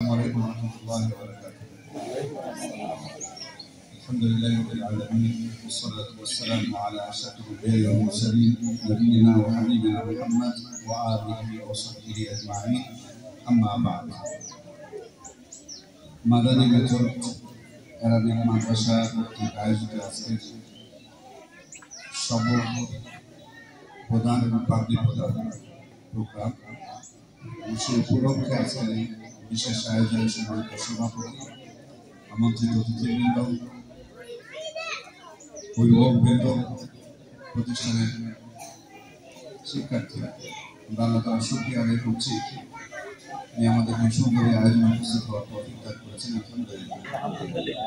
السلام عليكم ورحمة الله وبركاته. الحمد لله رب العالمين والصلاة والسلام على أشرف الأنبياء والمرسلين نبينا وحبيبنا محمد وآله وصحبه أجمعين. أما بعد. Madani method Arabic মাদ্রাসা কর্তৃক আয়োজিত আজকের সবক প্রধান এবং পাবলিক প্রধান প্রোগ্রাম সেই উপলক্ষে আজকের বিশেষ আয়োজনের সম্মানিত সভাপতি, আমন্ত্রিত অতিথিবৃন্দ, অভিভাবকবৃন্দ, প্রতিষ্ঠানের শিক্ষার্থীরা, আল্লাহ তাআলার শুকরিয়া আদায় করছি আমাদের এই সুন্দর আয়োজনে উপস্থিত হওয়ার তৌফিক দান করেছেন। আলহামদুলিল্লাহ।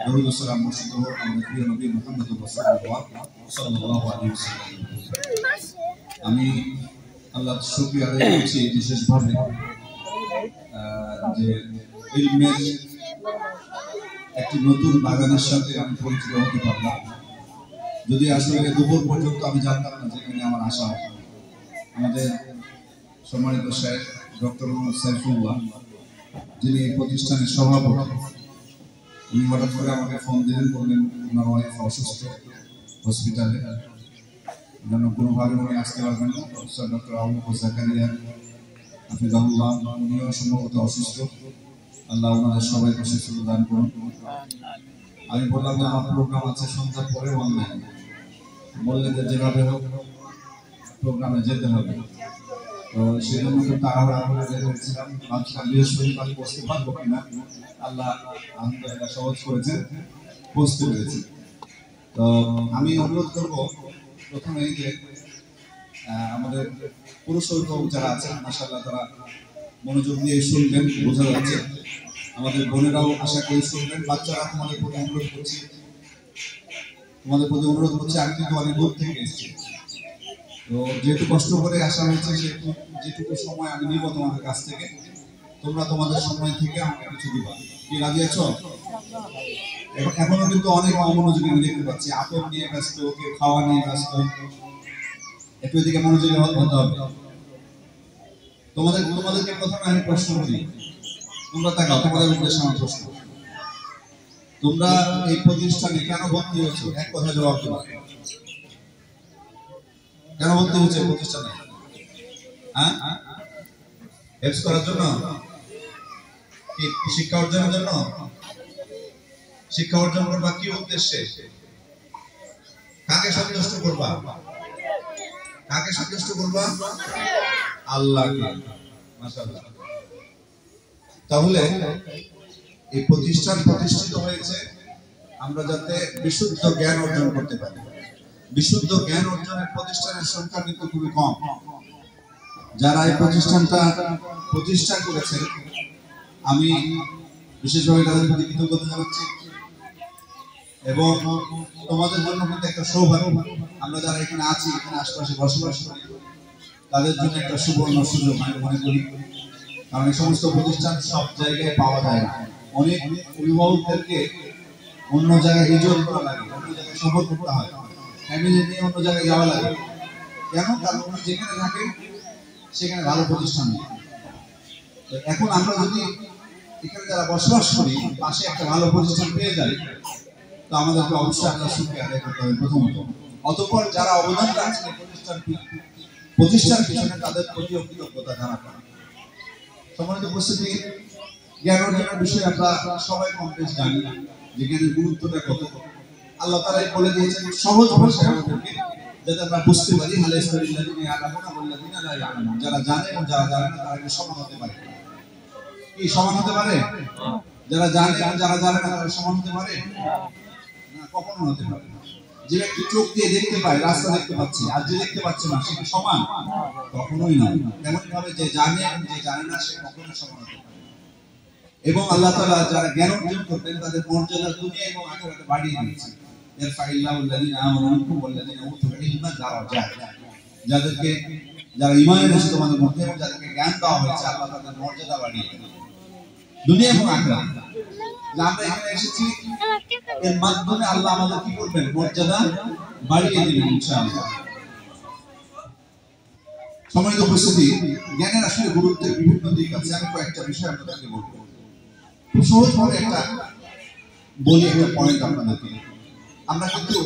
দরুদ ও সালাম বর্ষিত হোক আমাদের প্রিয় নবী মুহাম্মদ সাল্লাল্লাহু আলাইহি ওয়াসাল্লাম। আমি আল্লাহর শুকরিয়া আদায় করছি বিশেষভাবে যে ইলমের একটি নতুন বাগানের সাথে আমি পরিচিত হতে পারলাম। যদি আসলে দুপুর পর্যন্ত আমি জানতাম না যেখানে আমার আশা হবে। আমাদের সম্মানিত শেখ ডক্টর মোহাম্মদ সাইফুল্লাহ, যিনি এই প্রতিষ্ঠানের সভাপতি, উনি হঠাৎ করে আমাকে ফোন দিলেন, বললেন ওনার ওয়াইফ অসুস্থ হসপিটালে, জন্য কোনোভাবে উনি আসতে পারবেন না। প্রফেসর ডক্টর আবু বকর জাকারিয়া হাফিজাহুল্লাহ, উনিও সম্ভবত অসুস্থ। আল্লাহ ওনাদের সবাইকে সুস্থতা দান করুন। আমি বললাম যে আমার প্রোগ্রাম আছে সন্ধ্যার পরে অনলাইন, বললেন যে যেভাবে হোক প্রোগ্রামে যেতে হবে। তো সেই জন্য খুব তাড়াহুড়া করে বের হয়েছিলাম, ভাবছিলাম বৃহস্পতিবার পৌঁছতে পারবো কিনা। আল্লাহ আলহামদুলিল্লাহ সহজ করেছে, পৌঁছতে পেরেছি। তো আমি অনুরোধ করবো প্রথমে যে আমাদের পুরুষ অভিভাবক যারা আছেন, মাশাআল্লাহ তারা মনোযোগ দিয়ে শুনবেন, বোঝা যাচ্ছে। আমাদের বোনেরাও আশা করি শুনবেন। বাচ্চারা তোমাদের প্রতি অনুরোধ করছি, আমি কিন্তু অনেক দূর থেকে এসেছি। তো যেহেতু কষ্ট করে আসা হয়েছে, সেহেতু যেটুকু সময় আমি নিব তোমাদের কাছ থেকে, তোমরা তোমাদের সময় থেকে আমাকে কিছু দিবা। কি রাজি আছো? এখনো কিন্তু অনেক অমনোযোগী আমি দেখতে পাচ্ছি, আপন নিয়ে ব্যস্ত, কেউ খাওয়া নিয়ে ব্যস্ত। একটু এদিকে মনোযোগী হতে হবে। তোমাদেরকে প্রথমে আমি প্রশ্ন করি, তোমরা তাকাও, তোমাদের উদ্দেশ্যে আমার প্রশ্ন। তোমরা এই প্রতিষ্ঠানে কেন ভর্তি হয়েছো? এক কথা জবাব দেবো। কেন ভর্তি হয়েছে প্রতিষ্ঠানে? হ্যাঁ, হেল্প করার জন্য? শিক্ষা অর্জনের জন্য? শিক্ষা অর্জন করবা কি উদ্দেশ্যে? কাকে সন্তুষ্ট করবা? কাকে সন্তুষ্ট করবা? আল্লাহকে। মাশাআল্লাহ। তাহলে এই প্রতিষ্ঠান প্রতিষ্ঠিত হয়েছে আমরা যাতে বিশুদ্ধ জ্ঞান অর্জন করতে পারি। বিশুদ্ধ জ্ঞান অর্জনের প্রতিষ্ঠানের সংখ্যা কিন্তু খুবই কম। যারা এই প্রতিষ্ঠানটা প্রতিষ্ঠা করেছে, আমি বিশেষভাবে তাদের প্রতি কৃতজ্ঞতা জানাচ্ছি। এবং তোমাদের জন্য কিন্তু একটা সৌভাগ্য, আমরা যারা এখানে আছি, এখানে আশপাশে বসবাস করি, তাদের জন্য একটা সুবর্ণ সুযোগ আমি মনে করি। কারণ এই সমস্ত প্রতিষ্ঠান সব জায়গায় পাওয়া যায় না। অনেক অভিভাবকদেরকে অন্য জায়গায় হিজরত করা লাগে, অন্য জায়গায় সফর করতে হয়, ফ্যামিলি নিয়ে অন্য জায়গায় যাওয়া লাগে। কেন? কারণ যেখানে থাকে সেখানে ভালো প্রতিষ্ঠান নেই। এখন আমরা যদি এখানে যারা বসবাস করি পাশে একটা ভালো প্রতিষ্ঠান পেয়ে যাই, তো আমাদেরকে অবশ্যই আল্লাহ শুকরিয়া আদায় করতে হবে প্রথমত। অতঃপর যারা অবদান রাখছেন প্রতিষ্ঠান পিছনে, তাদের প্রতিও কৃতজ্ঞতা জানাতে হবে। সম্মানিত উপস্থিতি, জ্ঞান অর্জনের বিষয়ে আমরা সবাই কম বেশ জানি যে জ্ঞানের গুরুত্বটা কত। আল্লাহ তাআলা বলে দিয়েছেন সহজ ভাষায় আমাদেরকে, যাতে আমরা বুঝতে পারি। যারা জানে এবং যারা জানে না তারা সমান হতে পারে। কি সমান হতে পারে? যারা জানে এবং যারা জানে না তারা সমান হতে পারে না, কখনো হতে পারে না। যে ব্যক্তি চোখ দিয়ে দেখতে পায়, রাস্তা দেখতে পাচ্ছে, আর যে দেখতে পাচ্ছে না, সে কি সমান? কখনোই নয়। তেমন ভাবে যে জানে এবং যে জানে না, সে কখনোই সমান হতে পারে। এবং আল্লাহ তাআলা যারা জ্ঞান অর্জন করবেন তাদের মর্যাদা দুনিয়া এবং আখিরাতে বাড়িয়ে দিয়েছে। যারা ঈমান এনেছে তোমাদের মধ্যে এবং যাদেরকে জ্ঞান দেওয়া হয়েছে, আল্লাহ তাদের মর্যাদা বাড়িয়ে দেন দুনিয়া এবং আখিরাতে। আমরা এখানে এসেছি, এর মাধ্যমে আল্লাহ আমাদের কি করবেন? মর্যাদা বাড়িয়ে দিবেন ইনশাআল্লাহ। সম্মানিত উপস্থিতি, জ্ঞানের আসলে গুরুত্বের বিভিন্ন দিক আছে। আমি কয়েকটা বিষয় আপনাদেরকে বলবো। খুব সহজভাবে একটা বলি, একটা পয়েন্ট আপনাদেরকে। আমরা কিন্তু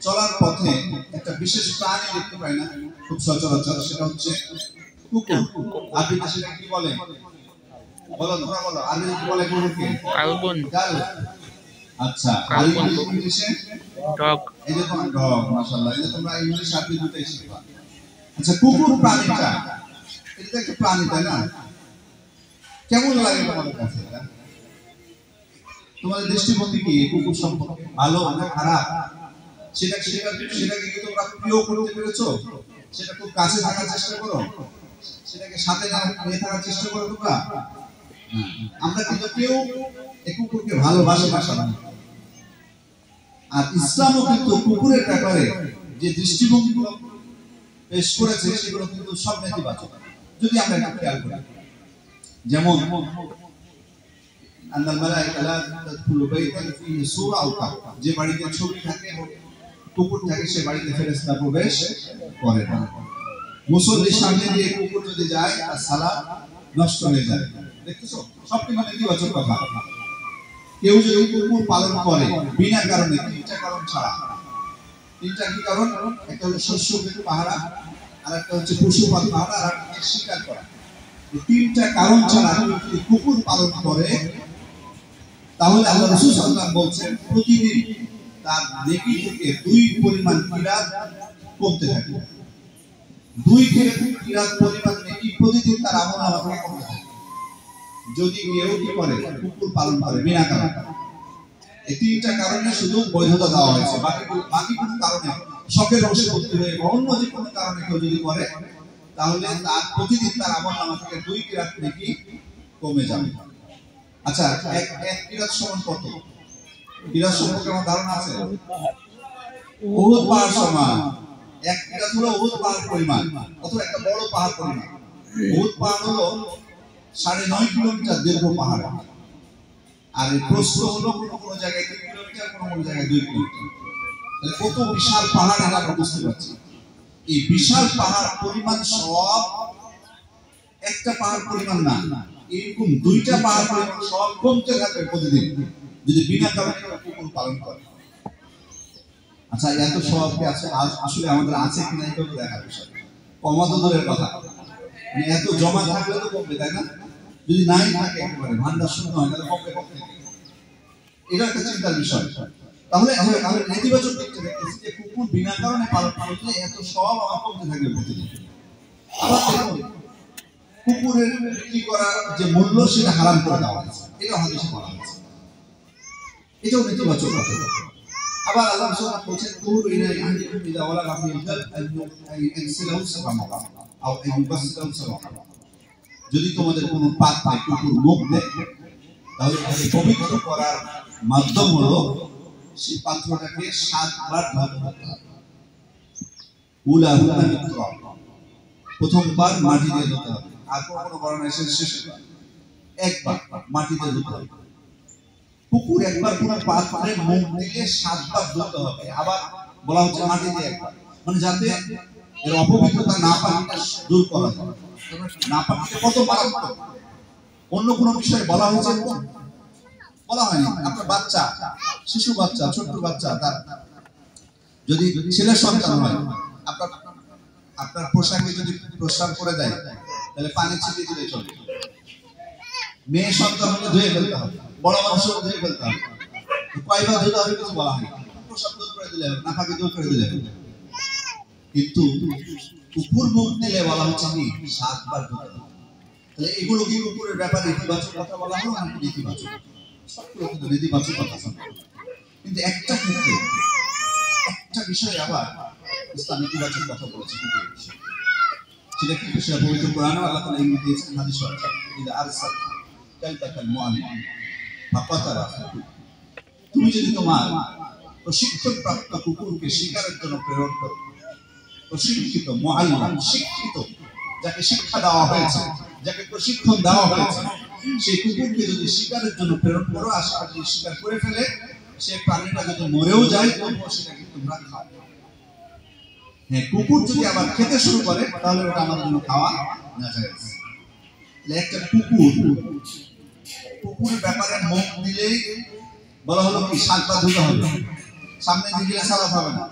চলার পথে একটা বিশেষ প্রাণী দেখতে পাই না খুব সচরাচর, সেটা হচ্ছে কুকুর। আরবিতে সেটা কি বলে? বলো, তোমরা বলো, আরবিতে কি বলে কুকুরকে? কালবন। আচ্ছা, আর ইংলিশে ডগ। এই যে তোমার ডগ, মাশাআল্লাহ, এই যে তোমরা ইংলিশ আরবি দুটোই শিখবা। আচ্ছা, কুকুর প্রাণীটা, এটা তো একটা প্রাণী, তাই না? কেমন লাগে তোমাদের কাছে এটা? তোমাদের দৃষ্টিভঙ্গি কি কুকুর সম্পর্কে? ভালো না খারাপ? সেটাকে কি তোমরা প্রিয় করতে পেরেছো? সেটা খুব কাছে থাকার চেষ্টা করো, সেটাকে সাথে নিয়ে থাকার চেষ্টা করো তোমরা? আমরা কিন্তু কেউ এই কুকুরকে ভালোবাসি না। আর ইসলামও কিন্তু কুকুরের ব্যাপারে যে দৃষ্টিভঙ্গিগুলো পেশ করেছে সেগুলো কিন্তু সব নেতিবাচক, যদি আমরা একটু খেয়াল করি। যেমন যে বাড়িতে ছবি থাকে, কুকুর থাকে, সে বাড়িতে ফেরেশতা প্রবেশ করে না। মুসল্লির সামনে দিয়ে কুকুর যদি যায় আর সালাত নষ্ট হয়ে যায়। দেখতেছো, সব কিন্তু নেতিবাচক কথা। কেউ যদি কুকুর পালন করে বিনা কারণে, তিনটা কারণ ছাড়া, তিনটা কি কারণ? একটা হলো শস্য পাহারা, আর একটা হচ্ছে পশুপাত পাহারা, আর একটা হচ্ছে শিকার করা। এই তিনটা কারণ ছাড়া যদি কুকুর পালন করে, তাহলে আল্লাহ রাসূল সাল্লাল্লাহু আলাইহি ওয়াসাল্লাম বলছেন প্রতিদিন তার নেকি থেকে 2 পরিমাণ কিরাত কমতে থাকে। 2 কিরাত পরিমাণ নেকি প্রতিদিন তার আমলনামা থেকে কমতে থাকে। যদি কেউ কি করে, কুকুর পালন করে বিনা কারণে। এই তিনটা কারণে শুধু বৈধতা দেওয়া হয়েছে, বাকি কোনো কারণে, শখের বশে করতে হয়ে বা অন্য যে কোনো কারণে কেউ যদি করে, তাহলে তার প্রতিদিন তার আমলনামা থেকে 2 কিরাত নেকি কমে যাবে। আচ্ছা, এক কিরাত সমান কত? কিরাত সম্পর্কে আমার ধারণা আছে? উহুদ পাহাড় সমান। এক কিরাত হলো উহুদ পাহাড় পরিমাণ, অথবা একটা বড় পাহাড় পরিমাণ। উহুদ পাহাড় হলো 9.5 কিলোমিটার দীর্ঘ পাহাড়, আর এই প্রস্থ হলো কোনো জায়গায় 3 কিলোমিটার, কোনো জায়গায় 2 কিলোমিটার। তাহলে কত বিশাল পাহাড় আমরা বুঝতে পারছি। এই বিশাল পাহাড় পরিমাণ সব একটা পাহাড় পরিমাণ না, এরকম 2টা পাহাড় পরিমাণ সব কমতে থাকবে প্রতিদিন, যদি বিনা কারণে কুকুর পালন করে। আচ্ছা, এত সব কি আছে আসলে আমাদের আছে কিনা এটা তো দেখার বিষয়। কমা তো দূরের কথা, এত জমা থাকলে তো কমবে, তাই না? যদি নাই থাকে, একেবারে ভান্ডার শূন্য হয়, তাহলে কমবে কমবে। এটা একটা চিন্তার বিষয়। তাহলে আমরা নেতিবাচক দিকটা দেখতেছি যে কুকুর বিনা কারণে পালন করলে এত সব আমার কমতে থাকবে প্রতিদিন। আবার দেখুন, কুকুরের বিক্রি করার যে মূল্য সেটা হারাম করে দেওয়া হয়েছে, এটা হাদিসে বলা হয়েছে। এটাও নেতিবাচক কথা। আবার আল্লাহ সুবহানাহু বলছেন, কুকুর ইনা ইয়াহদিকুম ইযা ওয়ালাগা ফিল কালব আইয়ানসিলাহু সাবামা আও আইয়ুবাসসিলাহু সাবামা। যদি তোমাদের কোনো পাত্রে কুকুর মুখ দেয়, তাহলে তাকে পবিত্র করার মাধ্যম হলো সেই পাত্রটাকে 7 বার ধুতে হবে। উলাহুন্না বিত্রাব, প্রথমবার মাটি দিয়ে ধুতে হবে, আর কোনো বর্ণনা এসে শেষবার একবার মাটি দিয়ে ধুতে হবে। কুকুর একবার কোনো পাত্রে মুখ দিলে 7 বার ধুতে হবে। আবার বলা হচ্ছে মাটি দিয়ে একবার, মানে যাতে এর অপবিত্রতা না পানিটা দূর করা যায়। না পানিটা কত মারাত্মক, অন্য কোনো বিষয়ে বলা হয়েছে? বলা হয়নি। আপনার বাচ্চা, শিশু বাচ্চা, ছোট্ট বাচ্চা, তার যদি ছেলে সন্তান হয়, আপনার পোশাকে যদি প্রস্রাব করে দেয়, তাহলে পানি ছিটিয়ে দিলে চলে। মেয়ে সন্তান হলে ধুয়ে ফেলতে হবে, বড় মানুষও ধুয়ে ফেলতে হবে। কয়বার ধুতে হবে কিছু বলা হয়নি, প্রস্রাব দূর করে দিলে, নাপাকি দূর করে দিলে। কিন্তু কুকুর মুখ দিলে বলা হচ্ছে কি 7 বার ধুতে হবে। তাহলে এগুলো কি কুকুরের ব্যাপারে ইতিবাচক কথা বলা হলো নাকি নেতিবাচক? সবগুলো কিন্তু নেতিবাচক কথা। কিন্তু একটা ক্ষেত্রে, একটা বিষয়ে আবার ইসলাম ইতিবাচক কথা বলেছে কুকুরের বিষয়ে। সেটা কিন্তু সেটা পবিত্র কোরআনে আল্লাহ তাআলা ইঙ্গিত দিয়েছেন, হাদিসে আছে, ইদা আরসাল কালবাকাল মুআল্লিম ফাকাতারা। তুমি যদি তোমার প্রশিক্ষণপ্রাপ্ত কুকুরকে শিকারের জন্য প্রেরণ করো, প্রশিক্ষিত মুআল্লিম, শিক্ষিত, যাকে শিক্ষা দেওয়া হয়েছে, যাকে প্রশিক্ষণ দেওয়া হয়েছে, সেই কুকুরকে যদি শিকারের জন্য প্রেরণ করো, আশা করি শিকার করে ফেলে সে প্রাণীটা যদি মরেও যায়, তবুও সেটাকে তোমরা খাও। হ্যাঁ, কুকুর যদি আবার খেতে শুরু করে, তাহলে ওটা আমাদের জন্য খাওয়া না যায়। একটা কুকুর কুকুরের ব্যাপারে মুখ দিলেই বলা হলো কি শাক পা ধুতে হবে, সামনে দিয়ে গেলে সালাত হবে না,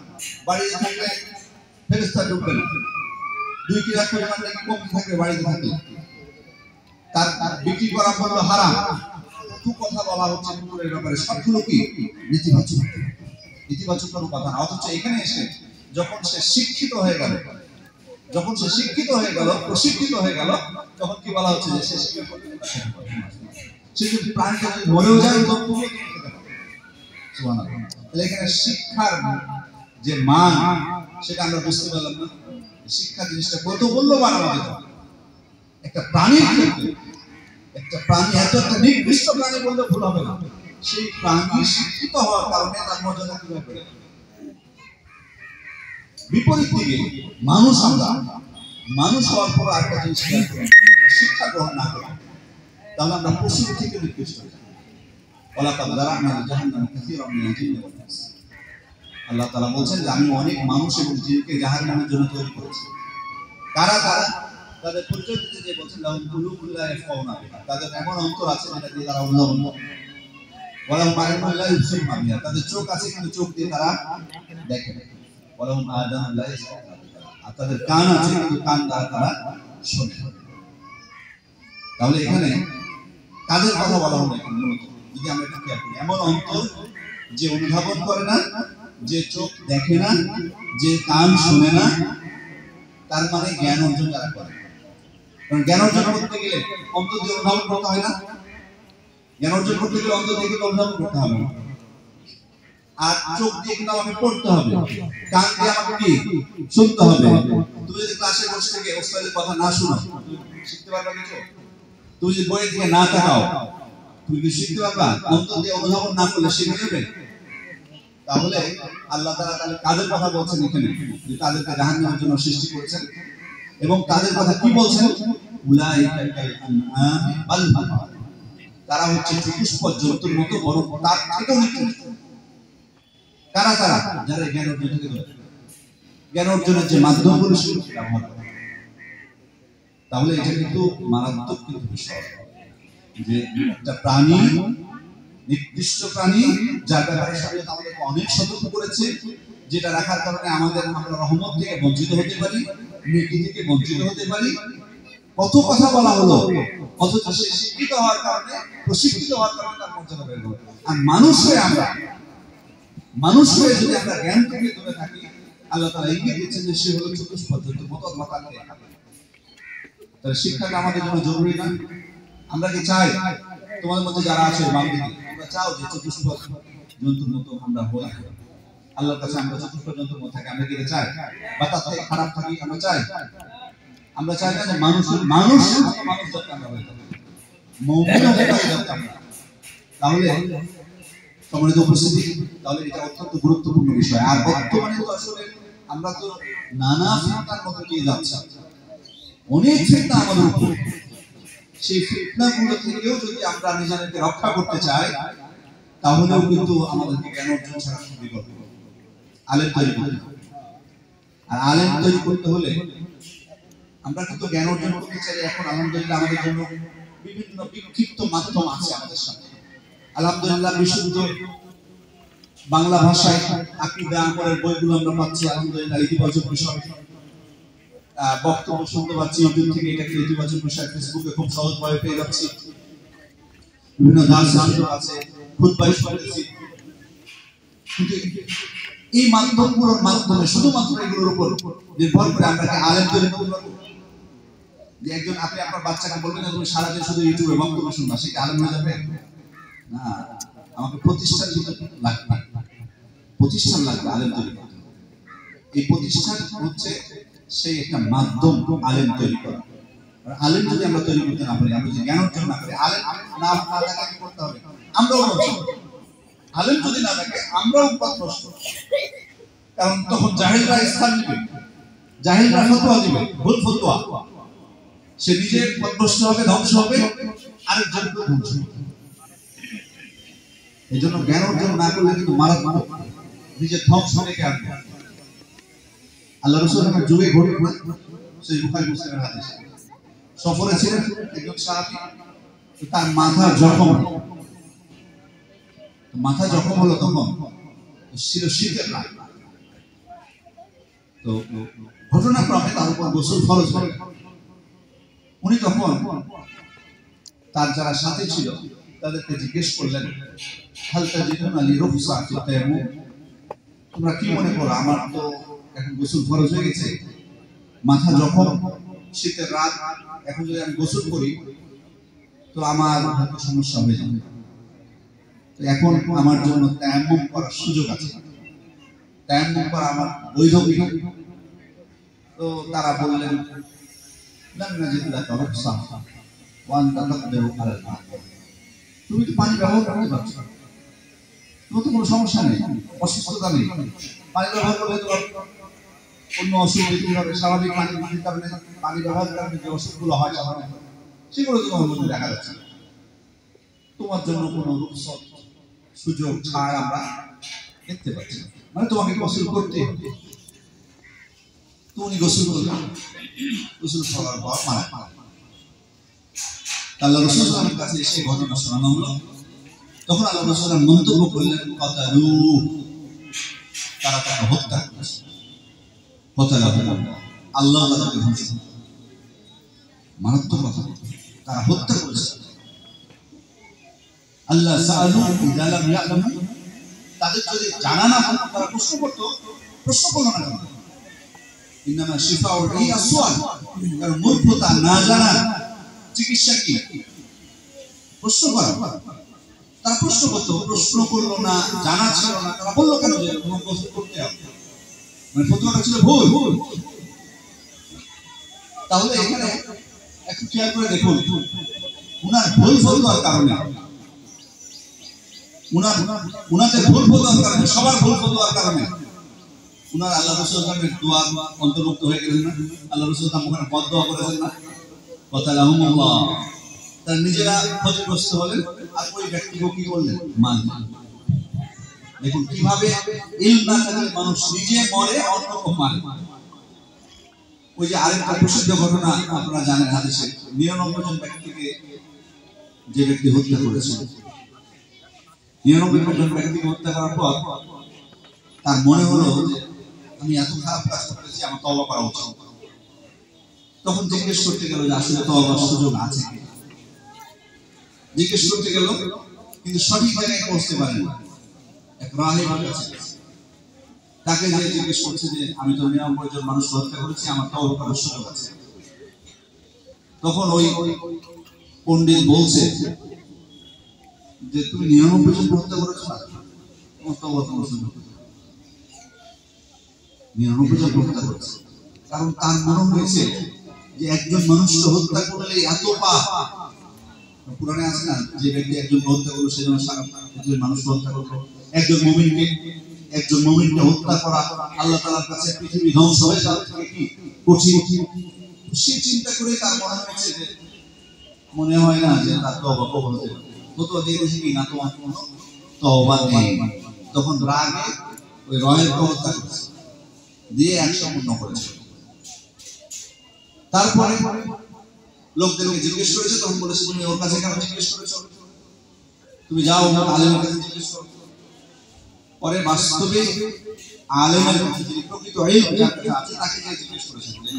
বাড়িতে থাকলে ফেরেশতা ঢুকবে না, 2 কিরাত পরিমাণ নাকি কম থাকবে বাড়িতে থাকলে, তার বিক্রি করা হলো হারাম। কত কথা বলা হচ্ছে কুকুরের ব্যাপারে, সবগুলো কি নেতিবাচক, ইতিবাচক কোনো কথা না। অথচ এখানে এসে যখন সে শিক্ষিত হয়ে গেল, প্রশিক্ষিত হয়ে গেল, তখন কি বলা হচ্ছে যে সে শিক্ষা করতে পারে, সে যদি প্রাণীকে মরেও যায় তবুও সুবহানাল্লাহ। তাহলে এখানে শিক্ষার যে মান সেটা আমরা বুঝতে পারলাম না, শিক্ষা জিনিসটা কত মূল্যবান আমাদের। একটা প্রাণীর ক্ষেত্রে, একটা প্রাণী এত একটা নিকৃষ্ট প্রাণী বললে ভুল হবে না, সেই প্রাণী শিক্ষিত হওয়ার কারণে তার মর্যাদা কিভাবে বেড়ে যায়। বিপরীত দিকে মানুষ হওয়ার পর আরেকটা জিনিস শিক্ষা গ্রহণ না করি, তাহলে আমরা পশুর থেকে নিকৃষ্ট হয়ে যাই। আল্লাহ তাআলা বলছেন যে আমি অনেক মানুষ এবং জিনকে জাহান্নামের জন্য তৈরি করেছি। কারা তাদের পরিচয় দিতে যে বলছেন তাদের এমন অন্তর আছে যেটা দিয়ে তারা অনুধাবন করে, তাদের চোখ আছে কিন্তু চোখ দিয়ে তারা দেখে না, আর তাদের কান আছে কিন্তু কান দ্বারা তারা শোনে। তাহলে এখানে কাদের কথা বলা হলো এখন মূলত, যদি আমরা এটা খেয়াল করি, এমন অন্তর যে অনুধাবন করে না, যে চোখ দেখে না, যে কান শুনে না, তার মানে জ্ঞান অর্জন যারা করে। কারণ জ্ঞান অর্জন করতে গেলে অন্তর দিয়ে অনুধাবন করতে হয় না, জ্ঞান অর্জন করতে গেলে অন্তর দিয়ে অনুধাবন করতে হবে, আর চোখ দিয়ে কিন্তু আমাকে পড়তে হবে, কান দিয়ে আমাকে কি শুনতে হবে। তুমি যদি ক্লাসে বসে থেকে ওস্তাদের কথা না শুনো শিখতে পারবে কিছু? তুমি যদি বইয়ের দিকে না তাকাও তুমি কি শিখতে পারবা? অন্তর দিয়ে অনুধাবন না করলে শিখে যাবে। তাহলে আল্লাহ তাআলা তাহলে কাদের কথা বলছেন এখানে, যে তাদেরকে জাহান্নামের জন্য সৃষ্টি করেছেন, এবং তাদের কথা কি বলছেন? উলাইকা কাল আনআম বাল হুম, তারা হচ্ছে চতুষ্পদ জন্তুর মতো, বরং তার থেকেও নিকৃষ্ট। কারা যারা জ্ঞান অর্জন থেকে দূরে, জ্ঞান অর্জনের যে মাধ্যমগুলো সেগুলো ব্যবহার করে। তাহলে এটা কিন্তু মারাত্মক কিন্তু বিষয় যে একটা প্রাণী, নিকৃষ্ট প্রাণী, যার ব্যাপারে শরীয়ত আমাদেরকে অনেক সতর্ক করেছে, যেটা রাখার কারণে আমরা রহমত থেকে বঞ্চিত হতে পারি, নেকি থেকে বঞ্চিত হতে পারি। কত কথা বলা হলো, অথচ সে শিক্ষিত হওয়ার কারণে, প্রশিক্ষিত হওয়ার কারণে তার মর্যাদা বেড়ে গেল। আর মানুষ হয়ে যদি আমরা জ্ঞান থেকে দূরে থাকি, আল্লাহ তাআলা ইঙ্গিত দিচ্ছেন যে সে হলো চতুষ্পদ জন্তু মতো মাথা খেয়ে থাকে। তাহলে শিক্ষাটা আমাদের জন্য জরুরি না? আমরা কি চাই তোমাদের মধ্যে যারা আছে বাংলাদেশে, আমরা চাও যে চতুষ্পদ জন্তুর মতো আমরা হই, আল্লাহর কাছে আমরা চতুষ্পদ জন্তুর মতো থাকি, আমরা কি চাই? বা তার থেকে খারাপ থাকি আমরা চাই? আমরা চাই না যে মানুষ যাতে আমরা হয়ে থাকি, মুমিন হতে পারি যাতে আমরা। তাহলে সম্মানিত উপস্থিতি, তাহলে এটা অত্যন্ত গুরুত্বপূর্ণ বিষয়। আর বর্তমানে তো আসলে আমরা তো নানা ফিতনার মধ্যে দিয়ে যাচ্ছি, অনেক ফিতনা আমাদের উপর। সেই ফিতনাগুলো থেকেও যদি আমরা নিজেদেরকে রক্ষা করতে চাই, তাহলেও কিন্তু আমাদেরকে জ্ঞান অর্জন ছাড়া বিকল্প আলেম তৈরি করতে হবে। আর আলেম তৈরি করতে হলে আমরা কিন্তু জ্ঞান অর্জন করতে চাই। এখন আলহামদুলিল্লাহ আমাদের জন্য বিভিন্ন বিক্ষিপ্ত মাধ্যম আছে আমাদের সামনে। আলহামদুলিল্লাহ বিশুদ্ধ বাংলা ভাষায় আকীদা আমলের বইগুলো আমরা পাচ্ছি, আলহামদুলিল্লাহ ইতিবাচক বিষয়। বক্তব্য শুনতে পাচ্ছি ইউটিউব থেকে, এটা একটা ইতিবাচক বিষয়। ফেসবুকে খুব সহজভাবে পেয়ে যাচ্ছি, বিভিন্ন দার্স আছে, খুতবা শুনতেছি। কিন্তু এই মাধ্যমগুলোর মাধ্যমে শুধুমাত্র এগুলোর উপর নির্ভর করে আমরা কি আলেম তৈরি করতে পারবো? যে একজন, আপনি আপনার বাচ্চাকে বলবেন না তুমি সারাদিন শুধু ইউটিউবে বক্তব্য শুনবা, সে কি আলেম হয়ে যাবে? না, আমাকে প্রতিষ্ঠান লাগবে, প্রতিষ্ঠান লাগবে আলেম তৈরি করতে। এই প্রতিষ্ঠান হচ্ছে সেই একটা মাধ্যম আলেম তৈরি করা। আলেম যদি আমরা তৈরি করতে না পারি, আমরা যদি জ্ঞান অর্জন না করি, আলেম না থাকাকে কি করতে হবে? আমরাও আলেম যদি না থাকে আমরাও পথভ্রষ্ট। কারণ তখন জাহিলরা স্থান নেবে, জাহিলরা ফতোয়া দিবে, ভুল ফতোয়া। সে নিজে পথভ্রষ্ট হবে, ধ্বংস হবে, আরেকজনকে ধ্বংস হবে। এই জন্য জ্ঞান অর্জন না করলে কিন্তু মারাত্মক নিজের ধ্বংস ডেকে আনবে। আল্লাহ রাসূল আমার যুগে ঘটনা, সেই বুখারী মুসলিমের হাদিস। সফরে ছিলেন একজন সাহাবী, তার মাথা জখম হলো তখন ছিল শীতের রাত। তো ঘটনাক্রমে তার উপর গোসল ফরজ হলো। উনি তখন তার যারা সাথে ছিল তাদেরকে জিজ্ঞেস করলেন, হাল তাজিদুনা লিরুখসা ফি তায়াম্মুম, তোমরা কি মনে করো আমার তো এখন গোসল ফরজ হয়ে গেছে, মাথা জখম, শীতের রাত, এখন যদি আমি গোসল করি তো আমার হয়তো সমস্যা হয়ে যাবে, তো এখন আমার জন্য তায়াম্মুম করার সুযোগ আছে, তায়াম্মুম করা আমার বৈধ কিনা? তো তারা বললেন, লাম নাজিদ লাকা রুখসা ওয়া আনতা তাকদিরু আলাল মা, তুমি তো পানি ব্যবহার করতে পারছো, তোমার তো কোনো সমস্যা নেই, অসুস্থতা নেই, পানি ব্যবহার করলে তো অন্য অসুখ হবে, স্বাভাবিক পানি ব্যবহারের কারণে যে অসুখগুলো হয় সাধারণত সেগুলো তো তোমার মধ্যে দেখা যাচ্ছে, তোমার জন্য কোনো রুখসত সুযোগ ছাড় আমরা দেখতে পাচ্ছি না, মানে তোমাকে গোসল করতে হবে। তো উনি গোসল করলেন, গোসল করার পর মারা আল্লাহ রাসূল সাল্লাল্লাহু আলাইহি ওয়াসাল্লামের কাছে এসে ঘটনা শোনানো হলো। তখন আল্লাহ রাসূল মন্তব্য করলেন, কাতালু, তারা তাকে হত্যা করেছে, আল্লাহ তাদেরকে ধ্বংস করেছে, মারাত্মক কথা, তারা হত্যা করেছে। আল্লাহ সাআলু ইযা লাম ইয়ালামু, তাদের যদি জানা না থাকতো তারা প্রশ্ন করলো না কেন? ইন্নামা শিফাউল ইসওয়াল, কারণ মূর্খতা, না জানা চিকিৎসা কি? প্রশ্ন করা। তারা প্রশ্ন করতো, প্রশ্ন করলো না, জানা ছিল না, তারা বললো কেন যে তোমার গোসল করতে হবে, মানে ফতোয়াটা ছিল ভুল। তাহলে এখানে একটু খেয়াল করে দেখুন, উনার ভুল ফতোয়ার কারণে, উনাদের ভুল ফতোয়ার কারণে, সবার ভুল ফতোয়ার কারণে উনার আল্লাহ রাসূল সাল্লাল্লাহু আলাইহি ওয়াসাল্লামের দোয়া অন্তর্ভুক্ত হয়ে গেলেন না? আল্লাহ রাসূল সাল্লাল্লাহু আলাইহি ওয়াসাল্লাম ওখানে বদদোয়া করেছেন না? কাতালাহুমুল্লাহ, তার নিজেরা ক্ষতিগ্রস্ত হলেন, আর ওই ব্যক্তিকে কি করলেন? মান। দেখুন কিভাবে ইলম না থাকলে মানুষ নিজে মরে, অন্যকে মানে। ওই যে আরেকটা প্রসিদ্ধ ঘটনা আপনারা জানেন, হাদিসে 99 জন ব্যক্তিকে যে ব্যক্তি হত্যা করেছিল, 99 জন ব্যক্তিকে হত্যা করার পর তার মনে হলো যে আমি এত খারাপ কাজ করেছি, আমার তওবা করা উচিত। তখন জিজ্ঞেস করতে গেল যে আসলে তওবার সুযোগ আছে কি? জিজ্ঞেস করতে গেল, কিন্তু সঠিক জায়গায় পৌঁছতে পারেন না। এক রাহিবের কাছে তাকে যে জিজ্ঞেস করছে যে আমি তো 99 জন মানুষ হত্যা করেছি, আমার তওবা করার সুযোগ আছে। তখন ওই পণ্ডিত বলছে যে তুমি 99 জন হত্যা করেছো না, তোমার তওবা করার সুযোগ আছে। 99 জন হত্যা করেছে, কারণ তার মনে হয়েছে যে একজন মানুষকে হত্যা করলে এত পাপ। পুরাণে আছে না, যে ব্যক্তি একজন হত্যা করলো সেজন্য একজন মানুষ হত্যা করলো। একজন মুমিনকে হত্যা করা আল্লাহ তাআলার কাছে পৃথিবী ধ্বংস হয়ে যাওয়ার থেকে কি কঠিন। সে চিন্তা করে তার মনে হয়েছে যে মনে হয় না যে তার তওবা কবুল হবে, ফতোয়া দিয়ে দিয়েছে কি না তোমার কোনো তওবা নেই। তখন রাগে ওই রাহেবকে হত্যা করেছে, দিয়ে 100 পূর্ণ করেছে। তারপরে লোকদেরকে জিজ্ঞেস করেছে, তখন বলেছে তুমি ওর কাছে কেন জিজ্ঞেস করেছো, তুমি যাও আলেমের কাছে জিজ্ঞেস করো। পরে বাস্তবে আলেমের কাছে, যিনি প্রকৃত ইলম যার কাছে আছে, তাকে গিয়ে জিজ্ঞেস করেছেন যে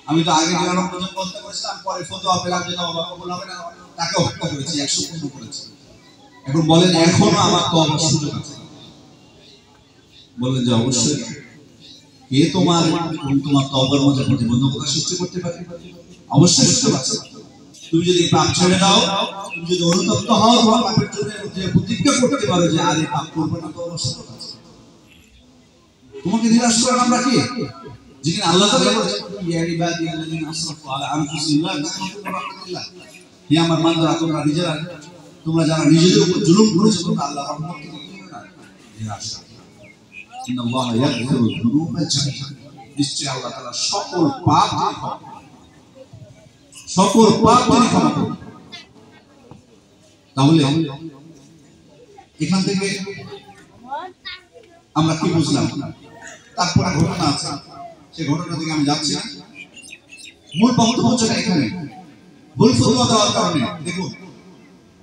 আমি তো আগে 99 জন হত্যা করেছিলাম, পরে ফতোয়া পেলাম যে তওবা কবুল হবে না, তাকে হত্যা করেছি, 100 পূর্ণ করেছি। এখন বলেন এখনো আমার তওবার সুযোগ আছে? বললেন যে অবশ্যই। কে তোমার তওবার মধ্যে প্রতিবন্ধকতা সৃষ্টি করতে পারে? অবশ্যই সুযোগ আছে। তুমি যদি পাপ ছেড়ে দাও, তুমি যদি অনুতপ্ত হও, তোমার পাপের জন্য প্রতিজ্ঞা করতে পারো যে আর এই পাপ করবো না, তো অবশ্যই আছে। তোমাকে নিরাশ করেন আমরা কি? যেখানে আল্লাহ তাআলা বলেছেন ইয়া ইবাদিয়াল্লাযিনা আসরাফু আলা আনফুসিহিম লা তাকনাতু মিন রাহমাতিল্লাহ, হে আমার বান্দারা, তোমরা যারা নিজেদের উপর জুলুম করেছো, তোমরা আল্লাহর রহমত থেকে নিরাশ হও। ইন্নাল্লাহা ইয়াগফিরু যুনুবা জামিআ, নিশ্চয়ই আল্লাহ তাআলা সকল পাপ তিনি ক্ষমা করেন। তাহলে এখান থেকে আমরা কি বুঝলাম? তারপরে ঘটনা আছে, সেই ঘটনা থেকে আমি যাচ্ছি না। মূল বক্তব্য হচ্ছে এখানে ভুল ফতোয়া দেওয়ার কারণে দেখুন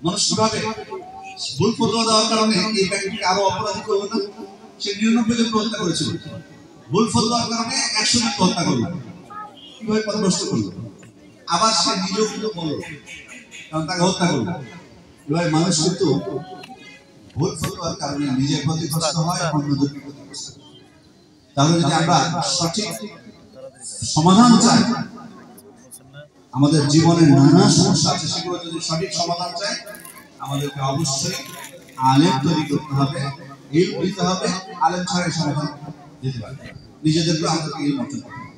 মানুষ কিভাবে ভুল ফতোয়া দেওয়ার কারণে এই ব্যক্তিকে আরো অপরাধী করলো না? সে 99 জনকে হত্যা করেছিল, ভুল ফতোয়ার কারণে 100 জনকে হত্যা করলো, কিভাবে পথভ্রষ্ট করলো? আবার সে নিজেও কিন্তু বলল, কারণ তাকে হত্যা করলো। এবার মানুষ কিন্তু ভুল ফতোয়ার কারণে নিজের ক্ষতিগ্রস্ত হয়, অন্যদেরকে ক্ষতিগ্রস্ত হয়। তাহলে যদি আমরা সঠিক সমাধান চাই, আমাদের জীবনের নানা সমস্যা আছে, সেগুলো যদি সঠিক সমাধান চাই, আমাদেরকে অবশ্যই আলেম তৈরি করতে হবে, ইলম দিতে হবে। আলেম ছাড়া সমাধান দিতে পারবে না, নিজেদেরকে আমাদেরকে ইলম অর্জন করতে হবে।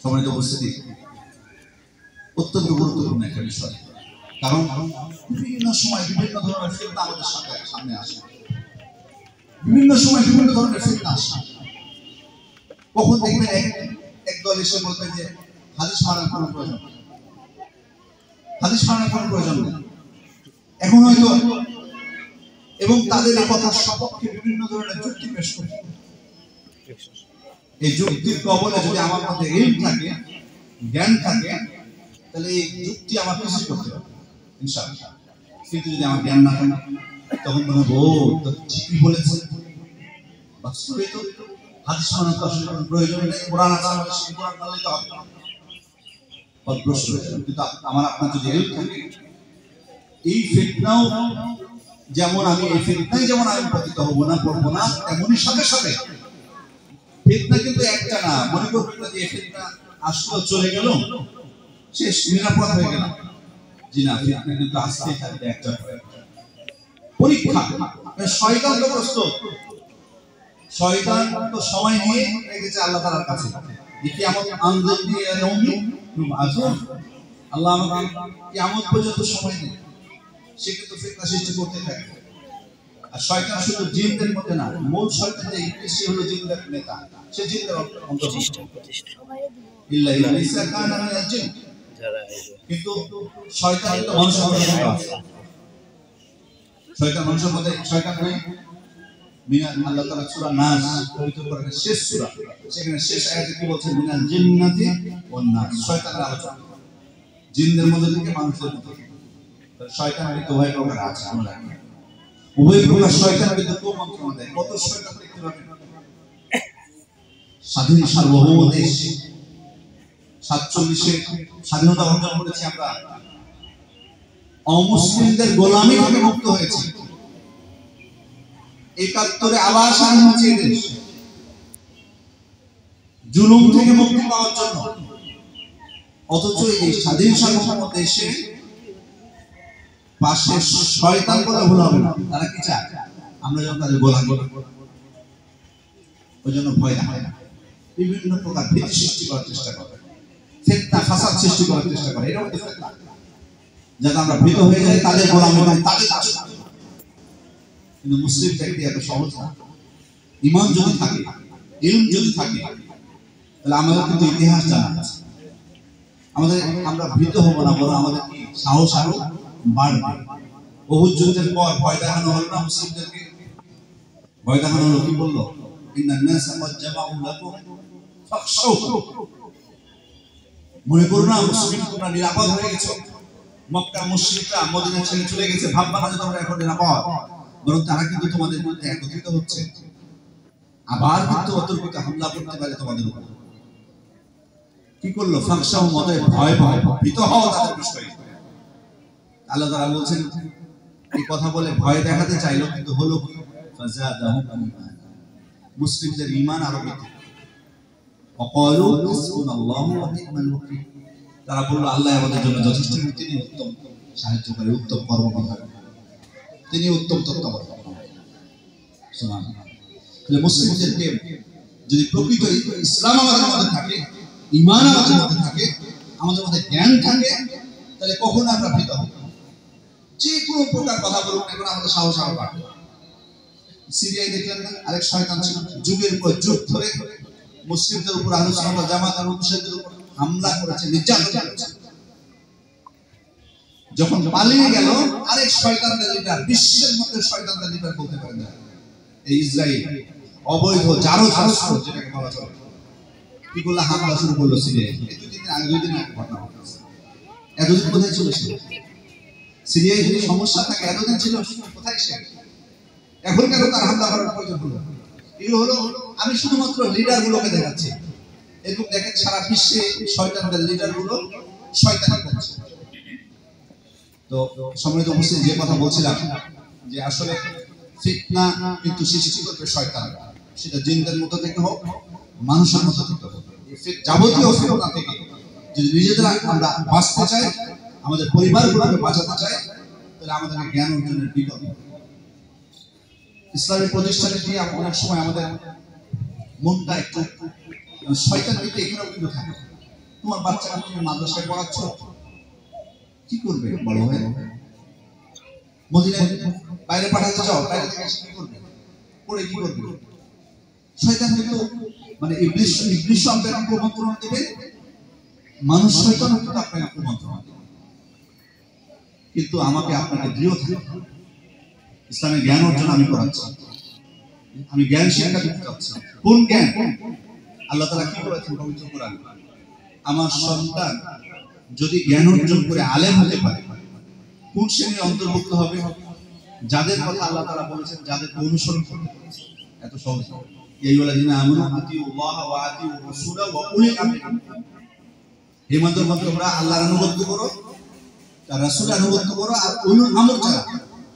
সম্মানিত উপস্থিতি, অত্যন্ত গুরুত্বপূর্ণ একটা বিষয়, কারণ বিভিন্ন সময় বিভিন্ন ধরনের ফিতনা আমাদের সামনে আসে, বিভিন্ন সময় বিভিন্ন ধরনের ফিতনা আসে। কখন দেখবেন এক দল এসে বলবে যে হাদিস মানার কোনো প্রয়োজন, হাদিস মানার কোনো প্রয়োজন নেই এখন হয়তো, এবং তাদের এই কথার সপক্ষে বিভিন্ন ধরনের যুক্তি পেশ করে। এই যুক্তির কবলে যদি আমার মধ্যে ইলম থাকে, জ্ঞান থাকে, তাহলে এই যুক্তি আমার কিছু করতে হবে ইনশাআল্লাহ। কিন্তু যদি আমার জ্ঞান না থাকে, তখন মনে হবে ও তো ঠিকই বলেছে, বাস্তবে তো হাদিস মানার তো আসলে কোনো প্রয়োজন নেই, কোরআন আছে আমাদের সেই কোরআন মানলেই তো হবে। কিন্তু আমার আপনার যদি ইলম থাকে, এই ফিতনাও যেমন আমি এই ফিতনাই যেমন আমি পতিত হব না, পড়বো না, তেমনই সাথে সাথে ফিতনা কিন্তু একটা না, মনে করবেন না যে এই ফিতনা আসলো চলে গেল শেষ নিরাপদ হয়ে গেল। জি না, ফিতনা কিন্তু আসতে থাকবে একটা পরীক্ষা। শয়তান তো প্রস্তুত, শয়তান তো সময় নিয়ে রেখেছে আল্লাহ তাআলার কাছে, যে কিয়ামত আনজাল দিয়ে নওমি আসুন, আল্লাহ আমাকে কিয়ামত পর্যন্ত সময় নেই। সে কিন্তু ফিতনা সৃষ্টি করতে থাকে। আর শয়তান শুধু জিনদের মধ্যে না, মূল শয়তান যে ইবলিস, সে হলো জিনদের নেতা, সে জিনদের অন্তর্ভুক্ত। ইল্লা ইবলিসা কানা মিনাল জিন, কিন্তু শয়তান তো মানুষের মধ্যে আছে। শয়তান মানুষের মধ্যে শয়তান নয়। মিনাল, আল্লাহ তাআলা সূরা নাস পবিত্র কোরআনের শেষ সূরা, সেখানে শেষ আয়াতে কি বলছেন? মিনাল জিন্নাতি ওয়ান নাস, শয়তানের আলোচনা জিনদের মধ্যে থেকে মানুষের মধ্যে। শয়তান কিন্তু উভয় প্রকার আছে, আমরা উভয় প্রকার শয়তান কিন্তু কুমন্ত্রণা দেয়। কত শয়তান দেখতে পাবেন। স্বাধীন সার্বভৌম দেশ 47-এ স্বাধীনতা অর্জন করেছি আমরা, অমুসলিমদের গোলামি থেকে মুক্ত হয়েছি। 71-এ আবার স্বাধীন হয়েছে দেশ জুলুম থেকে মুক্তি পাওয়ার জন্য। অথচ এই স্বাধীন সার্বভৌম দেশে পাশে শয়তান বলে ভুল হবে না। তারা কি চায়? আমরা যখন তাদের গোলামি করি, ওই জন্য ভয় দেখায় না, বিভিন্ন প্রকার ভীতি সৃষ্টি করার চেষ্টা করে, ফিতনা ফাসাদ সৃষ্টি করার চেষ্টা করে। এটা হচ্ছে ফিতনা, যাতে আমরা ভীত হয়ে যাই, তাদের গোলামি করি, তাদের কাজ। কিন্তু মুসলিম ব্যক্তি এত সহজ না। ঈমান যদি থাকে, ইলম যদি থাকে, তাহলে আমাদের কিন্তু ইতিহাস জানা আছে। আমরা ভীত হব না, বরং আমাদের কি সাহস আরো বাড়বে। উহুদ যুদ্ধের পর ভয় দেখানো হলো না মুসলিমদেরকে? ভয় দেখানো হলো, কি বললো? ইন্নান নাসা ক্বাদ জামাউ লাকুম ফাখশাউহুম, মনে করো না মুসলিম তোমরা নিরাপদ হয়ে গেছো, মক্কার মুশরিকরা মদিনা ছেড়ে চলে গেছে, ভাববা না যে তোমরা এখন নিরাপদ, বরং তারা কিন্তু তোমাদের মধ্যে একত্রিত হচ্ছে, আবার কিন্তু অতর্কিত হামলা করতে পারে তোমাদের উপর। কি করলো? ফাখশাউহুম, ওদের ভয় ভীত হও তাদের বিষয়ে। আল্লাহ তাআলা বলছেন, এই কথা বলে ভয় দেখাতে চাইলো, কিন্তু হলো কি? ফাযাদাহুম ঈমান, মুসলিমদের ঈমান আরো বৃদ্ধি। ওয়াকালু হাসবুনাল্লাহু ওয়া নি'মাল ওয়াকিল, তারা বলল আল্লাহ আমাদের জন্য যথেষ্ট, তিনি উত্তম সাহায্যকারী, উত্তম কর্মকর্তা, তিনি উত্তম তত্ত্বাবধায়ক। সুবহানাল্লাহ। তাহলে মুসলিমদেরকে যদি প্রকৃত ইসলাম আমাদের মধ্যে থাকে, ঈমান আমাদের মধ্যে থাকে, আমাদের মধ্যে জ্ঞান থাকে, তাহলে কখনো আমরা ভীত হব না। যে কোনো প্রকার কথা বলুন না কেন, আমাদের সাহস আরো বাড়বে। সিরিয়ায় দেখলেন না, আরেক শয়তান ছিল, যুগের পর যুগ ধরে মুসলিমদের উপর, আহলে সুন্নাত ওয়াল জামাতের অনুসারীদের উপর হামলা করেছে, নির্যাতন করেছে। যখন পালিয়ে গেল, আরেক শয়তানদের লিডার, বিশ্বের মধ্যে শয়তানদের লিডার বলতে পারেন না, এই ইসরায়েল অবৈধ জারজ যেটাকে বলা চলে, কি করলো? হামলা শুরু করলো সিরিয়ায়। এই দুই দিন আগে ঘটনা ঘটেছে। এতদিন কোথায় ছিল সে? সিরিয়ায় যদি সমস্যা থাকে এতদিন ছিল কোথায় সে, এখন কেন তার হামলা করার প্রয়োজন হলো? এগুলো হলো আমি শুধুমাত্র লিডার গুলোকে দেখাচ্ছি। এরকম দেখেন সারা বিশ্বে শয়তানদের লিডার গুলো শয়তানি করছে। তো সম্মানিত উপস্থিতি, যে কথা বলছিলাম যে আসলে ফিতনা কিন্তু সৃষ্টি করবে শয়তান, সেটা জিনদের মধ্যে থেকে হোক, মানুষের মধ্যে থেকে হোক। যাবতীয় ফিতনা থেকে যদি নিজেদের আমরা বাঁচতে চাই, আমাদের পরিবারগুলোকে বাঁচাতে চাই, তাহলে আমাদের জ্ঞান অর্জনের বিকল্প। ইসলামের প্রতিষ্ঠানে দিয়ে অনেক সময় আমাদের মনটা একটু শয়তান কিন্তু এখানেও কিন্তু থাকে। তোমার বাচ্চাকে তুমি মাদ্রাসায় পড়াচ্ছ, কি করবে বড় হয়ে? মদিনায় বাইরে পাঠাতে চাও, বাইরে থেকে এসে কি করবে? পড়ে কি করবে? শয়তান কিন্তু মানে ইবলিস আপনাকে কুমন্ত্রণা দেবে, মানুষ শয়তান কিন্তু আপনাকে কুমন্ত্রণা দেবে। কিন্তু আমাকে আপনাকে দৃঢ় থাকতে হবে। ইসলামের জ্ঞান অর্জন আমি করাচ্ছি, আমি জ্ঞান শিক্ষা দিতে চাচ্ছি। কোন জ্ঞান? আল্লাহ তাআলা কি বলেছেন পবিত্র কোরআনে? আমার সন্তান যদি জ্ঞান অর্জন করে আলেম হতে পারে, কোন শ্রেণীর অন্তর্ভুক্ত হবে? যাদের কথা আল্লাহ তাআলা বলেছেন, যাদেরকে অনুসরণ করতে বলেছেন। এত সহজ। এই ওয়ালাযিনা আমানু আতিউল্লাহ ওয়া আতিউর রাসূলা ওয়া উলিল আমরি মিনকুম। হে ইমানদার, তোমরা আল্লাহর আনুগত্য করো, তার রাসূলের আনুগত্য করো, আর উলুল আমর যারা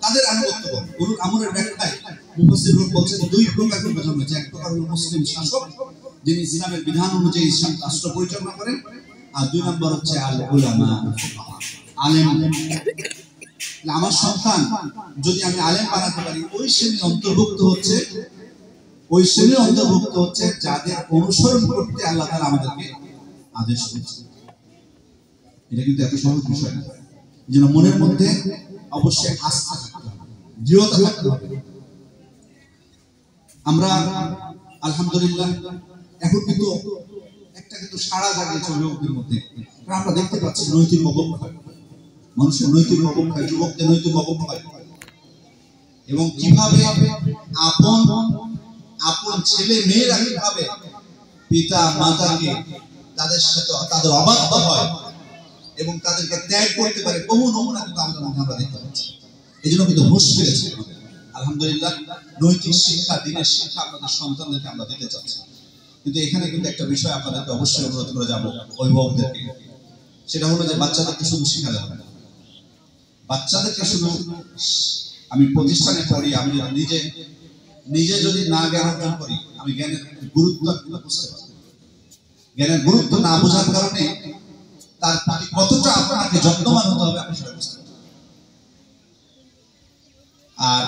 তাদের আনুগত্য করো। উলুল আমরের ব্যাখ্যায় মুফাসসিরগণ বলেছেন দুই প্রকারকে বোঝানো হয়েছে। এক প্রকার হলো মুসলিম শাসক, যিনি ইসলামের বিধান অনুযায়ী ইসলাম রাষ্ট্র পরিচালনা করেন, আর দুই নম্বর হচ্ছে আল উলামা, আলেম। আমার সন্তান যদি আমি আলেম বানাতে পারি, ওই শ্রেণীর অন্তর্ভুক্ত হচ্ছে যাদের অনুসরণ করতে আল্লাহ তাআলা আমাদেরকে আদেশ করেছেন। এটা কিন্তু এত সহজ বিষয় না। এই জন্য মনের মধ্যে অবশ্যই আস্থা থাকতে হবে, দৃঢ়তা থাকতে হবে। আমরা আলহামদুলিল্লাহ এখন কিন্তু সারা জাগিয়েছে লোকদের মধ্যে। আমরা দেখতে পাচ্ছি নৈতিক অবক্ষয়, মানুষের নৈতিক অবক্ষয়, যুবকদের নৈতিক অবক্ষয়, এবং কিভাবে আপন ছেলে মেয়েরা কিভাবে পিতা মাতাকে তাদের অবাধ্য হয় এবং তাদেরকে ত্যাগ করতে পারে, বহু নমুনা কিন্তু আমাদের মধ্যে আমরা দেখতে পাচ্ছি। এই জন্য কিন্তু হুঁশ ফিরেছে। আলহামদুলিল্লাহ নৈতিক শিক্ষা, দিনের শিক্ষা আপনাদের সন্তানদেরকে আমরা দিতে চাচ্ছি। কিন্তু এখানে কিন্তু একটা বিষয় আপনাদেরকে অবশ্যই অনুরোধ করে যাবো অভিভাবকদেরকে, সেটা হলো যে বাচ্চাদেরকে শুধু শেখা যাবে না। বাচ্চাদেরকে শুধু আমি প্রতিষ্ঠানে পড়ি, আমি নিজে যদি না জ্ঞান অর্জন করি, আমি জ্ঞানের গুরুত্ব বুঝতে পারি। জ্ঞানের গুরুত্ব না বোঝার কারণে তার প্রতি কতটা আপনাকে যত্নবান হতে হবে আপনি সেটা বুঝতে পারেন। আর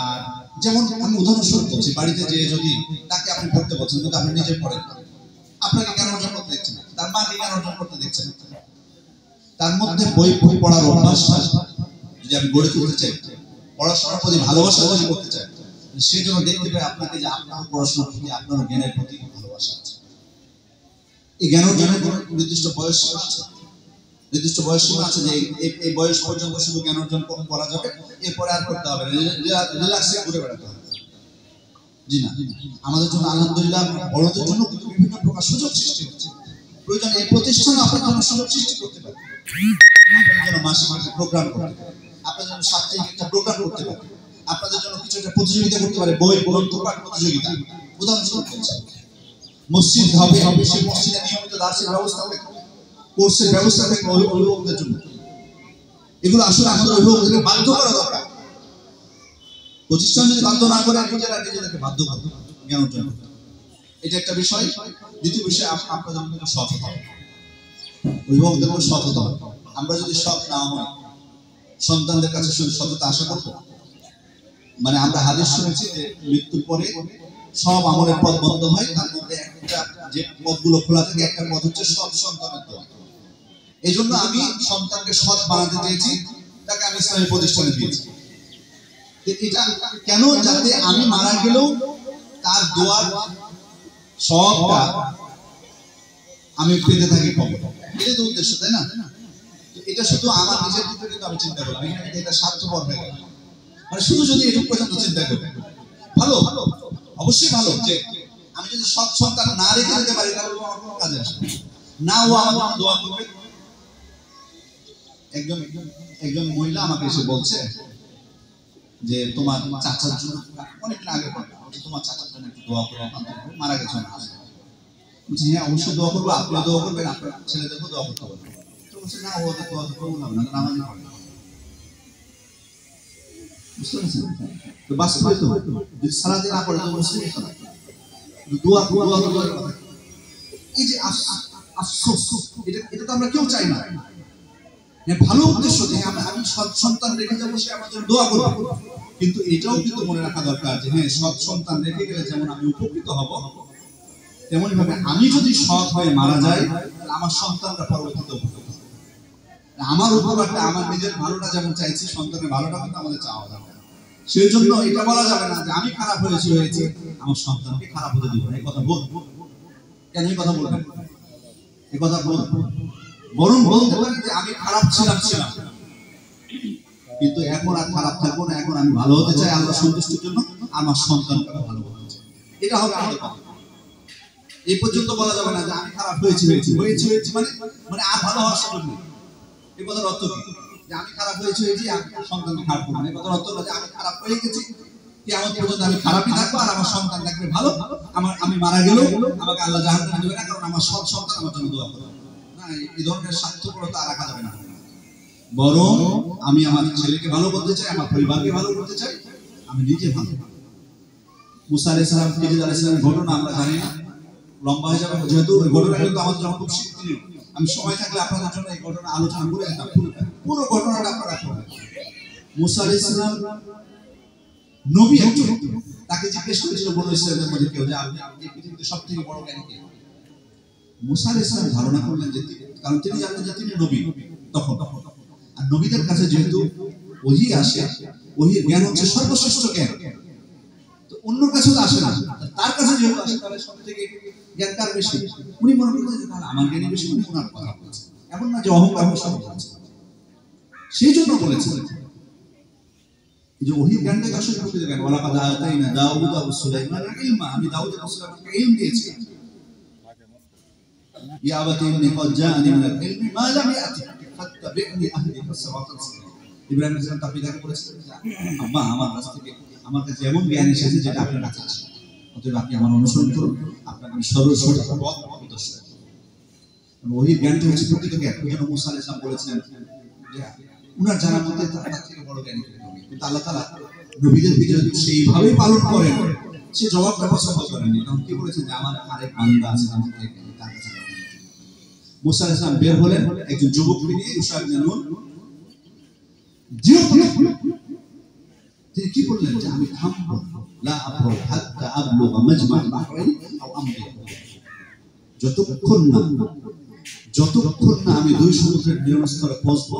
যেমন আমি উদাহরণস্বরূপ বলছি, বাড়িতে যে যদি তাকে আপনি পড়তে বলছেন কিন্তু আপনি নিজে পড়েন, আপনাকে জ্ঞান অর্জন করতে দেখছেন, তার মাকে জ্ঞান অর্জন করতে দেখছেন, তার মধ্যে বই পড়ার অভ্যাসটা যদি আমি গড়ে তুলতে চাই, পড়াশোনার প্রতি ভালোবাসা যদি করতে চাই, সেই জন্য দেখতে পাই আপনাকে যে আপনার পড়াশোনার প্রতি, আপনার জ্ঞানের প্রতি ভালোবাসা আছে। এই জ্ঞান অর্জনের নির্দিষ্ট বয়স আছে, নির্দিষ্ট বয়স সীমা আছে, যে এই বয়স পর্যন্ত শুধু জ্ঞান অর্জন করা যাবে, এরপরে আর করতে হবে রিল্যাক্সে ঘুরে বেড়াতে হবে। জি না, আমাদের জন্য আলহামদুলিল্লাহ বড়দের জন্য কিন্তু বিভিন্ন প্রকার সুযোগ সৃষ্টি হচ্ছে। প্রয়োজন এই প্রতিষ্ঠানে আপনার জন্য সুযোগ সৃষ্টি করতে পারে, আপনার জন্য মাসে মাসে প্রোগ্রাম করতে পারে, আপনার জন্য সাপ্তাহিক একটা প্রোগ্রাম করতে পারে, আপনাদের জন্য কিছু একটা প্রতিযোগিতা করতে পারে, বই গ্রন্থ পাঠ প্রতিযোগিতা। উদাহরণস্বরূপ বলছি, মসজিদ হবে, সেই মসজিদে নিয়মিত দার্সের ব্যবস্থা হবে, কোর্সের ব্যবস্থা থাকবে অভিভাবকদের জন্য। এগুলো আসলে আমাদের অভিভাবকদেরকে বাধ্য করা দরকার। প্রতিষ্ঠান যদি বাধ্য না করে, নিজেদেরকে বাধ্য করতে জ্ঞান অর্জন করতে, এটা একটা বিষয়। দ্বিতীয় বিষয়, আপনাদের জন্য সৎ হতে হবে, অভিভাবকদেরকে সৎ হতে হবে। আমরা যদি সৎ না হই, সন্তানদের কাছে শুধু সততা আশা করবো, মানে আমরা হাদিস শুনেছি যে মৃত্যুর পরে সব আমলের পথ বন্ধ হয়, তার মধ্যে একটা যে পথগুলো খোলা থাকে, একটা পথ হচ্ছে সৎ সন্তানের দোয়া। এই জন্য আমি সন্তানকে সৎ বানাতে চেয়েছি, তাকে আমি ইসলামী প্রতিষ্ঠানে দিয়েছি। এটা কেন? যাতে আমি মারা গেলেও তার দোয়ার সবটা আমি পেতে থাকি কবর। এটাই তো উদ্দেশ্য, তাই না? এটা শুধু আমার নিজের দিকে কিন্তু আমি চিন্তা করলাম, এখানে এটা স্বার্থপর হয়ে গেল। মানে শুধু যদি এটুকু পর্যন্ত চিন্তা করি, ভালো অবশ্যই ভালো, যে আমি যদি সৎ সন্তান না রেখে দিতে পারি, তাহলে আমার কোনো কাজে আসবে না। ও আমার জন্য দোয়া করবে। একজন একজন মহিলা আমাকে এসে বলছে যে তোমার চাচার জন্য, অনেকদিন আগে তোমার চাচার জন্য একটু দোয়া করো, মারা গেছে না। বলছি হ্যাঁ অবশ্যই দোয়া করবো, আপনিও দোয়া করবেন, আপনার ছেলেদেরকেও দোয়া করতে পারবেন। তো বলছে না ওদের দোয়া করবো না, নামাজ পড়ে। বুঝতে পারছেন? তো বাস্তবে তো যদি সালাতে না পড়ে তো মুসলিম তো না, দোয়া দোয়া কথা। এই যে আফসোস, এটা তো আমরা কেউ চাই না। ভালো উদ্দেশ্য যে আমি সৎ সন্তান রেখে যাবো, সে আমার জন্য দোয়া করবো, কিন্তু এটাও কিন্তু মনে রাখা দরকার যে হ্যাঁ সৎ সন্তান রেখে গেলে যেমন আমি উপকৃত হব, তেমনি ভাবে আমি যদি সৎ হয়ে মারা যাই তাহলে আমার সন্তানরা পরবর্তীতে উপকৃত হবে। আমার উপকারটা, আমার নিজের ভালোটা যেমন চাইছি, সন্তানের ভালোটা কিন্তু আমাদের চাওয়া দরকার। সেই জন্য এটা বলা যাবে না যে আমি খারাপ হয়েছি আমার সন্তানকে খারাপ হতে দিব না। এই কথা বলবো কেন? এই কথা বলবেন, এই কথা বলবো, বরং বলতে পারি যে আমি খারাপ ছিলাম, কিন্তু এখন আর খারাপ থাকবো না, এখন আমি ভালো হতে চাই আল্লাহ সন্তুষ্টির জন্য, আমার সন্তানকে ভালো হতে চাই। এটা হবে আমাদের কথা। এই পর্যন্ত বলা যাবে না যে আমি খারাপ হয়েছি মানে আর ভালো হওয়ার সুযোগ নেই। এই কথার অর্থ কি? যে আমি খারাপ হয়েছি আমি সন্তানকে খারাপ করবো না। এই কথার অর্থ না যে আমি খারাপ হয়ে গেছি, কিয়ামত পর্যন্ত আমি খারাপই থাকবো আর আমার সন্তান থাকবে ভালো, আমি মারা গেলেও আমাকে আল্লাহ জাহান্নামে দেবে না, কারণ আমার সব সন্তান আমার জন্য দোয়া করবে। না, এই ধরনের স্বার্থপরতা রাখা যাবে না। বরং আমি আমার ছেলেকে ভালো করতে চাই, আমার পরিবারকে ভালো করতে চাই, আমি নিজে ভালো। মুসা আলাইহিস সালাম, খিজির আলাইহিস সালামের ঘটনা আমরা জানি না, লম্বা হয়ে যাবে, যেহেতু ওই ঘটনা কিন্তু আমাদের জন্য খুব শিক্ষণীয়। আমি সময় থাকলে আপনাদের জন্য এই ঘটনা আলোচনা করে দিতাম, পুরো ঘটনাটা আপনারা পড়বেন। মুসা আলাইহিস সালাম নবী একজন, তাকে জিজ্ঞেস করেছিল বনু ইসরাঈলের মধ্যে কেউ যে আপনি এই পৃথিবীতে সবথেকে বড় জ্ঞানী কে? মুসা আলাইহিস সালাম ধারণা করলেন যে কারণ তিনি জানতেন যে তিনি নবী তখন, আর নবীদের কাছে যেহেতু ওহী আসে, ওহীর জ্ঞান হচ্ছে সর্বশ্রেষ্ঠ জ্ঞান, তো অন্যর কাছে তো আসে না, তার কাছে যেহেতু আসে তাহলে সবথেকে জ্ঞান কার বেশি? উনি মনে করলেন যে তাহলে আমার জ্ঞানী বেশি, উনি ওনার কথা বলছেন। এমন না যে অহংকার সব বলছে, সেই জন্য বলেছেন যে ওহীর জ্ঞানটাকে আসলে প্রকৃত জ্ঞান। ওয়ালাকাদ আতাইনা দাউদ ওয়া সুলাইমান ইলমা, আমি দাউদ এবং সুলাইমানকে ইলম দিয়েছি। ইয়া আবাতি ইন্নী ক্বাদ জাআনি মিনাল ইলমি মা লাম ইয়াতিক ফাত্তাবি'নি আহদিকা সিরাতান সাওয়া। ইব্রাহিম আলাইহিস সালাম তার পিতাকে বলেছিলেন, আম্মা আমার কাছ থেকে আমার কাছে এমন জ্ঞান এসেছে যেটা আপনার কাছে আসে, অতএব আপনি আমার অনুসরণ করুন, আপনাকে আমি সর্বসঠিক পথ প্রদর্শন করব। ওহীর জ্ঞানটা হচ্ছে প্রকৃত জ্ঞান। এজন্য মুসা আলাইহিস সালাম বলেছিলেন যে উনার জানা মতে তার থেকে বড় জ্ঞানী কেউ নেই, কিন্তু আল্লাহ তাআলা নবীদের ভিতরে সেইভাবেই পালন করেন, সে জবাবটা পছন্দ করেননি। তখন কি বলেছেন যে আমার আরেক বান্দা আছে, আমার থেকে তার কাছে যাবেন। মুসা আলাইহিস সালাম বের হলেন একজন যুবককে নিয়ে, ইউশা ইবনে নূন। তিনি কি বললেন যে আমি থামবো লা আবরু হাত্তা আবলুগা মাজমা'আল বাহরাইন আও আমদি, যতক্ষণ না আমি দুই সমুদ্রের মিলনস্থলে পৌঁছবো,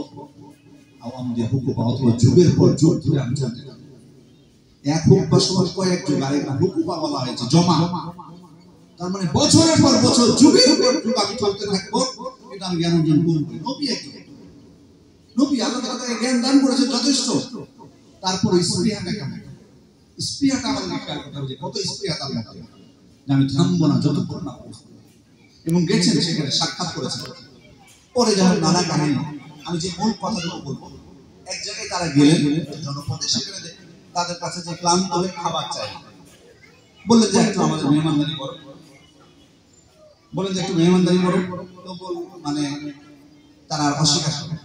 আও আমদি হুকুবা, অথবা যুগের পর যুগ ধরে আমি চলতে থাকবো। এক হুকুবা সমান কয়েক যুগ, আর একটা হুকুবা বলা হয়েছে জমা, তার মানে বছরের পর বছর, যুগের পর যুগ আমি চলতে থাকবো। এটা আমি জ্ঞান অর্জন করব। নবী একজন, নবী আল্লাহ তাআলা তাকে জ্ঞান দান করেছে যথেষ্ট। তারপর স্পৃহাটা কেমন? স্পৃহাটা আমাদের খেয়াল করতে হবে যে কত স্পৃহা তার মধ্যে, যে আমি থামবো না যতক্ষণ না পৌঁছবো। এবং গেছেন সেখানে, সাক্ষাৎ করেছেন। পরে যাওয়ার নানা কাহিনী, আমি যে মূল কথাগুলো বলবো, এক জায়গায় তারা গেলেন জনপদে, সেখানে তাদের কাছে যে ক্লান্ত হয়ে খাবার চাই, বললেন যে একটু আমাদের মেহমানদারি করো, তো মানে তারা অস্বীকার করে।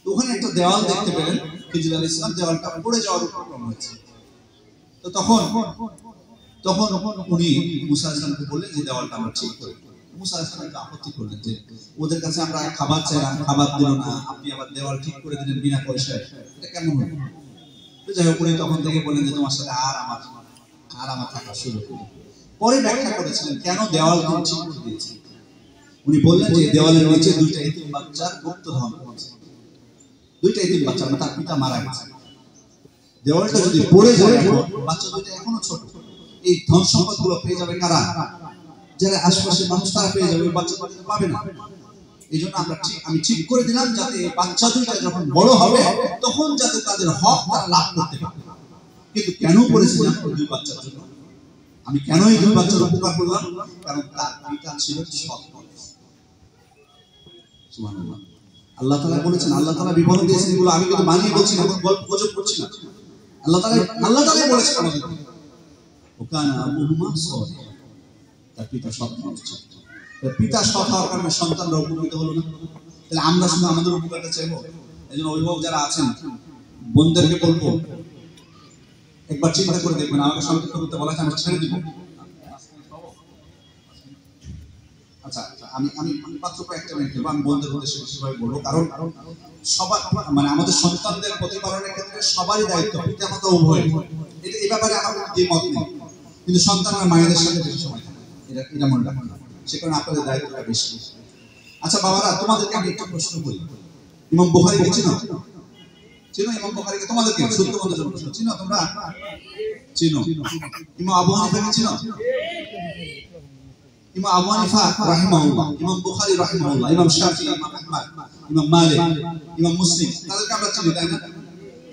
ওখানে একটা দেওয়াল দেখতে পেলেন, খিজির আলাইহিস সালাম দেওয়ালটা পড়ে যাওয়ার উপক্রম হয়েছে। তো তখন উনি মুসা আলাইহিস সালামকে বললেন যে দেওয়ালটা আমরা ঠিক করে। মুসা আলাইহিস সালাম আপত্তি করলেন যে ওদের কাছে আমরা খাবার চাইলাম, খাবার দিল না, আপনি আবার দেওয়াল ঠিক করে দিলেন বিনা পয়সায়, এটা কেমন হলো? যাই হোক, উনি তখন থেকে বললেন যে তোমার সাথে আর আমার থাকার সুযোগ নেই। পরে ব্যাখ্যা করেছিলেন কেন দেওয়াল ঠিক করে দিয়েছে। উনি বললেন যে দেওয়ালের নিচে দুইটা এতিম বাচ্চার গুপ্তধন আছে, দুইটা এতিম বাচ্চা, তার পিতা মারা গেছে। দেওয়ালটা যদি পড়ে যায়, বাচ্চা দুইটা এখনো ছোট, এই ধন সম্পদ গুলো পেয়ে যাবে কারা? যারা আশেপাশের মানুষ, তারা পেয়ে যাবে, বাচ্চা পাবে না। এই জন্য আমি ঠিক করে দিলাম যাতে বাচ্চা দুইটা যখন বড় হবে তখন যাতে তাদের হক তারা লাভ করতে পারে। কিন্তু কেন করেছি জানো? দুই বাচ্চার জন্য। আমি কেন এই দুই বাচ্চার উপকার করলাম? কারণ তার পিতা ছিল সৎ মানুষ। সুবহানাল্লাহ। আল্লাহ তাআলা বলেছেন, আল্লাহ তাআলা বিবরণ দিয়েছেন, এগুলো আমি কিন্তু বানিয়ে বলছি না, গল্প গুজব করছি না। আল্লাহ তাআলাই বলেছেন আমাদের, ওকানা আবুহুমা সালিহা, তার পিতা সৎ মানুষ ছিল। তার পিতা সৎ হওয়ার কারণে সন্তানরা উপকৃত হলো না। তাহলে আমরা শুধু আমাদের উপকারটা চাইবো? এই জন্য অভিভাবক যারা আছেন বোনদেরকে বলবো, একবার চিন্তা করে দেখবেন, আমাকে সন্তুষ্ট করতে বলা আমি ছেড়ে দিব। আচ্ছা, আমি মাত্র কয়েকটা মিনিট দেবো, আমি বন্ধুদের উদ্দেশ্যে বিশেষভাবে বলবো, কারণ সবার মানে আমাদের সন্তানদের প্রতিপালনের ক্ষেত্রে সবারই দায়িত্ব, পিতা মাতা উভয়। এটা এই ব্যাপারে আমার কোনো দ্বিমত নেই, কিন্তু সন্তানরা মায়েদের সাথে বেশি সময় থাকে, এটা মনে রাখুন, সে কারণে আপনাদের দায়িত্বটা বেশি। আচ্ছা বাবারা, তোমাদেরকে আমি একটা প্রশ্ন করি, ইমাম বুখারীকে চিনো? ইমাম বুখারীকে? তোমাদেরকে শুদ্ধ বন্ধুর জন্য প্রশ্ন, চিনো তোমরা? চিনো? ইমাম আবু হানিফাকে চিনো? ইমাম আবু হানিফা রাহিমাহুল্লাহ, ইমাম বুখারী রাহিমাহুল্লাহ, ইমাম শাফিঈ, ইমাম আহমদ, ইমাম মালিক, ইমাম মুসলিম, তাদেরকে আমরা চিনি, তাই না?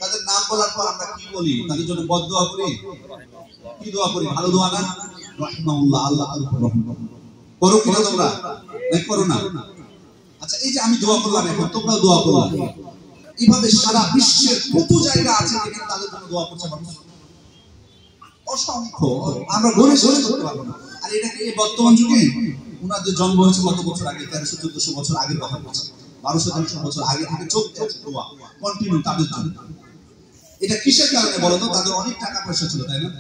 তাদের নাম বলার পর আমরা কি বলি? তাদের জন্য বদদোয়া করি। কি দোয়া করি? ভালো দোয়া না? রাহিমাহুল্লাহ, আল্লাহ তাআলা রহম করো কিনা তোমরা? নাকি করো না? আচ্ছা, এই যে আমি দোয়া করলাম, এখন তোমরাও দোয়া করলাম, এইভাবে সারা বিশ্বের কত জায়গা আছে যেখানে তাদের জন্য দোয়া করছে মানুষ, অসংখ্য, আমরা গণে শেষ করতে পারবো না। আর এটা কি বর্তমান যুগে? উনাদের জন্ম হয়েছে কত বছর আগে? 1300-1400 বছর আগের কথা বলছে, 1200-1300 বছর আগে থেকে চলতে আছে দোয়া কন্টিনিউ তাদের জন্য। এটা কিসের কারণে বলো তো? তাদের অনেক টাকা পয়সা ছিল, তাই না?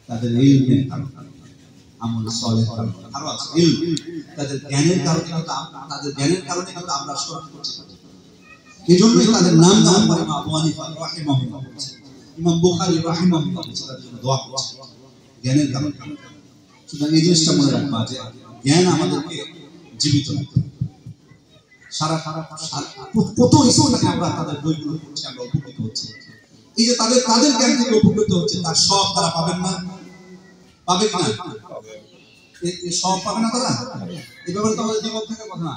তাদের ইলমের কারণে, আমল সালেহ কারণে, আরো আছে ইলম, তাদের জ্ঞানের কারণে, তাদের জ্ঞানের কারণে কিন্তু আমরা স্মরণ করছি। এজন্যই তাদের নাম দেওয়ার পরে ইমাম আবু হানিফা রাহিমাহুল্লাহ, ইমাম বুখারী রাহিমাহুল্লাহ তাদের জন্য দোয়া করছে, জ্ঞানের কারণে। সুতরাং এই জিনিসটা মনে রাখবা যে জ্ঞান আমাদেরকে জীবিত রাখে। সারা কত ইসলামে আমরা তাদের বইগুলো পড়ছি, আমরা উপকৃত হচ্ছি। এই যে তাদের জ্ঞান থেকে উপকৃত হচ্ছে, তার সব তারা পাবেন না? পাবে কিনা? এই সব পাবে না তারা? এই ব্যাপারে তো আমাদের দ্বিমত থাকার কথা না।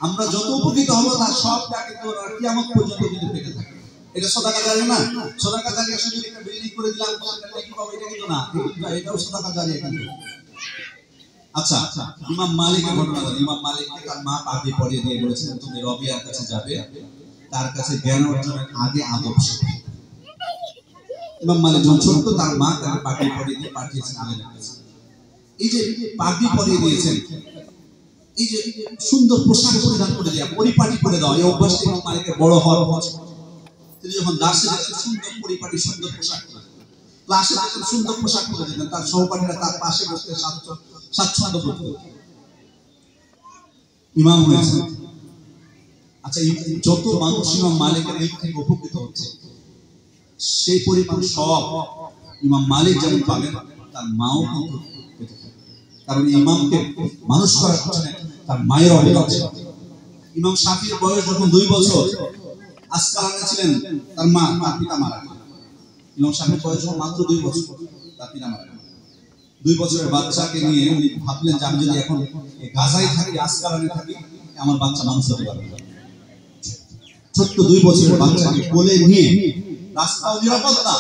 আমরা যত উপকৃত হবো তার সবটা কিন্তু কিয়ামত পর্যন্ত কিন্তু পেতে থাকে। এটা সাদাকা জারিয়া না? সাদাকা জারিয়া শুধু একটা বিল্ডিং করে দিলাম এটা কি পাবো, এটা কিন্তু না, এটাও সাদাকা জারিয়া কিন্তু। আচ্ছা, ইমাম মালিকের ঘটনা জানেন? ইমাম মালিককে তার মা পাগড়ি পরিয়ে দিয়ে বলেছেন, তুমি রবিয়ার কাছে যাবে, তার কাছে জ্ঞান অর্জনের আগে আদব শিখবে। ইমাম মালিক যখন ছোট্ট, তার মা তাকে পাগড়ি পরিয়ে দিয়ে পাঠিয়েছেন আলেমের কাছে। এই যে পাগড়ি পরিয়ে দিয়েছেন, এই যে সুন্দর পোশাক পরিধান করে দেওয়া, পরিপাটি করে দেওয়া, এই অভ্যাসটা ইমাম মালিকের বড় হওয়ার পর তিনি যখন দাসে যেতেন সুন্দর পরিপাটি সুন্দর পোশাক পরে, ক্লাসে যেতেন সুন্দর পোশাক পরে যেতেন, তার সহপাঠীরা তার পাশে বসতে স্বাচ্ছন্দ্য বোধ করতেন। ইমাম হয়েছে। আচ্ছা, যত মানুষ ইমাম মালিকের এই থেকে উপকৃত হচ্ছে, সেই পরিমাণ সব ইমাম মালিক যেমন পাবেন, তার মাও কিন্তু পেতে থাকে। কারণ ইমামকে মানুষ করার পিছনে তার মায়ের অবদান ছিল। ইমাম শাফির বয়স যখন 2 বছর, আসকালানে ছিলেন, তার মা, তার পিতা মারা গেলেন। ইমাম শাফির বয়স মাত্র 2 বছর, তার পিতা মারা গেলেন। 2 বছরের বাচ্চাকে নিয়ে উনি ভাবলেন যে আমি যদি এখন গাজায় থাকি, আসকালানে থাকি, আমার বাচ্চা মানুষ হতে পারবে না। ছোট্ট 2 বছরের বাচ্চাকে কোলে নিয়ে, রাস্তাও নিরাপদ না,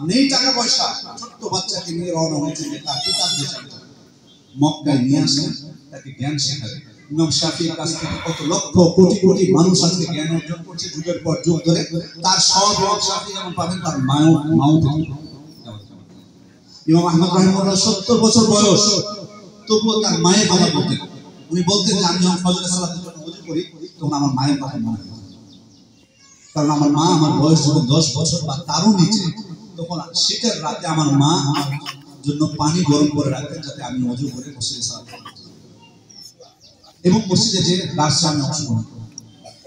নেই টাকা পয়সা, ছোট্ট বাচ্চাকে নিয়ে রওনা হয়েছে তার পিতার দেশে মক্কায় নিয়ে আসেন, তাকে জ্ঞান শেখাবে। ইমাম শাফির কাছ থেকে কত লক্ষ কোটি কোটি মানুষ আজকে জ্ঞান অর্জন করছে যুগের পর যুগ ধরে। তার সব ইমাম শাফি যেমন পাবেন, তার মাও পাবেন। ইমাম আহমদ রাহিমাহুল্লাহ 70 বছর বয়স, তবুও তার মায়ের কথা বলতেন। উনি বলতেন যে আমি যখন ফজরের সালাতের জন্য ওযু করি, তখন আমার মায়ের কথা মনে হয়, কারণ আমার মা আমার বয়স যখন 10 বছর বা তারও নিচে, তখন শীতের রাতে আমার মা আমার জন্য পানি গরম করে রাখতেন, যাতে আমি ওযু করে মসজিদে সালাত করতে পারি এবং মসজিদে যে দার্সে আমি অংশগ্রহণ করি।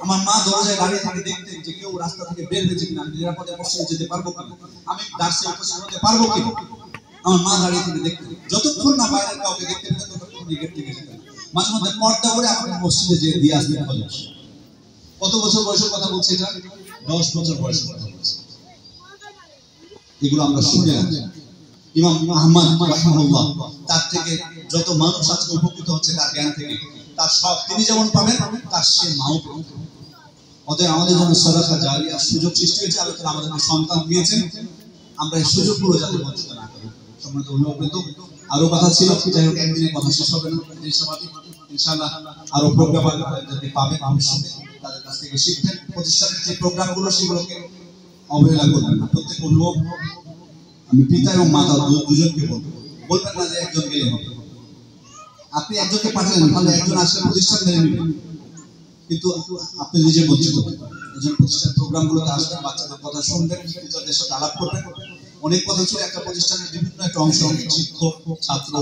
আমার মা দরজায় দাঁড়িয়ে থেকে দেখতেন যে কেউ রাস্তা থেকে বের হয়েছে কিনা, আমি নিরাপদে মসজিদে যেতে পারবো কিনা, আমি দার্সে উপস্থিত হতে পারবো কিনা। আমার মা দাঁড়িয়ে থেকে দেখতেন, যতক্ষণ না বাইরের কাউকে দেখতে পেতেন ততক্ষণ গেট থেকে যেতেন। মাঝে মধ্যে পর্দা করে আমাকে মসজিদে যেয়ে দিয়ে আসতেন ফজর। কত বছর বয়সের কথা বলছে এটা? 10 বছর বয়সের কথা বলছে। এগুলো আমরা শুনে আছি। ইমাম আহমদ রাহিমাহুল্লাহ, তার থেকে যত মানুষ আজকে উপকৃত হচ্ছে তার জ্ঞান থেকে, তার সব তিনি যেমন পাবেন, তার সে মাও পাবেন। অতএব আমাদের জন্য সাদাকা জারিয়া সুযোগ সৃষ্টি হয়েছে, আল্লাহ তাআলা আমাদেরকে সন্তান দিয়েছেন, আমরা এই সুযোগগুলো যাতে বঞ্চিত না করি। সম্মানিত অভিভাবক, আরো কথা ছিল, যাই হোক একদিনে কথা শেষ হবে না। ইনশাআল্লাহ আরো প্রোগ্রাম যাতে পাবেন ভবিষ্যতে তাদের কাছ থেকে শিখবেন। প্রতিষ্ঠানের যে প্রোগ্রামগুলো সেগুলোকে অবহেলা করবেন না। প্রত্যেক অভিভাবক, আমি পিতা এবং মাতা দুজনকে বলবেন না যে একজন গেলে হবে। আপনি একজনকে পাঠালেন, তাহলে একজন আসলে প্রতিষ্ঠান মেনে নেবেন, কিন্তু আপনি নিজে বঞ্চিত হবেন। একজন প্রতিষ্ঠান প্রোগ্রামগুলোতে আসবেন, বাচ্চাদের কথা শুনবেন, টিচারদের সাথে আলাপ করবেন। অনেক কথা ছিল একটা প্রতিষ্ঠানের বিভিন্ন একটা অংশ, শিক্ষক, ছাত্র,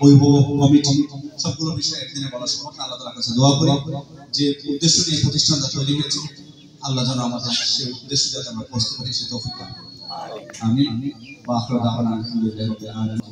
অভিভাবক, কমিটি, সবগুলো বিষয়ে একদিনে বলা সম্ভব না। আল্লাহ তাআলার কাছে দোয়া করি যে উদ্দেশ্য নিয়ে প্রতিষ্ঠানটা তৈরি হয়েছে, আল্লাহ যেন আমাদের সেই উদ্দেশ্য যাতে আমরা পৌঁছতে পারি সে তৌফিক দান করুন। আমিন। ওয়া আখিরু দাওয়ানা আলহামদুলিল্লাহি রাব্বিল আলামিন।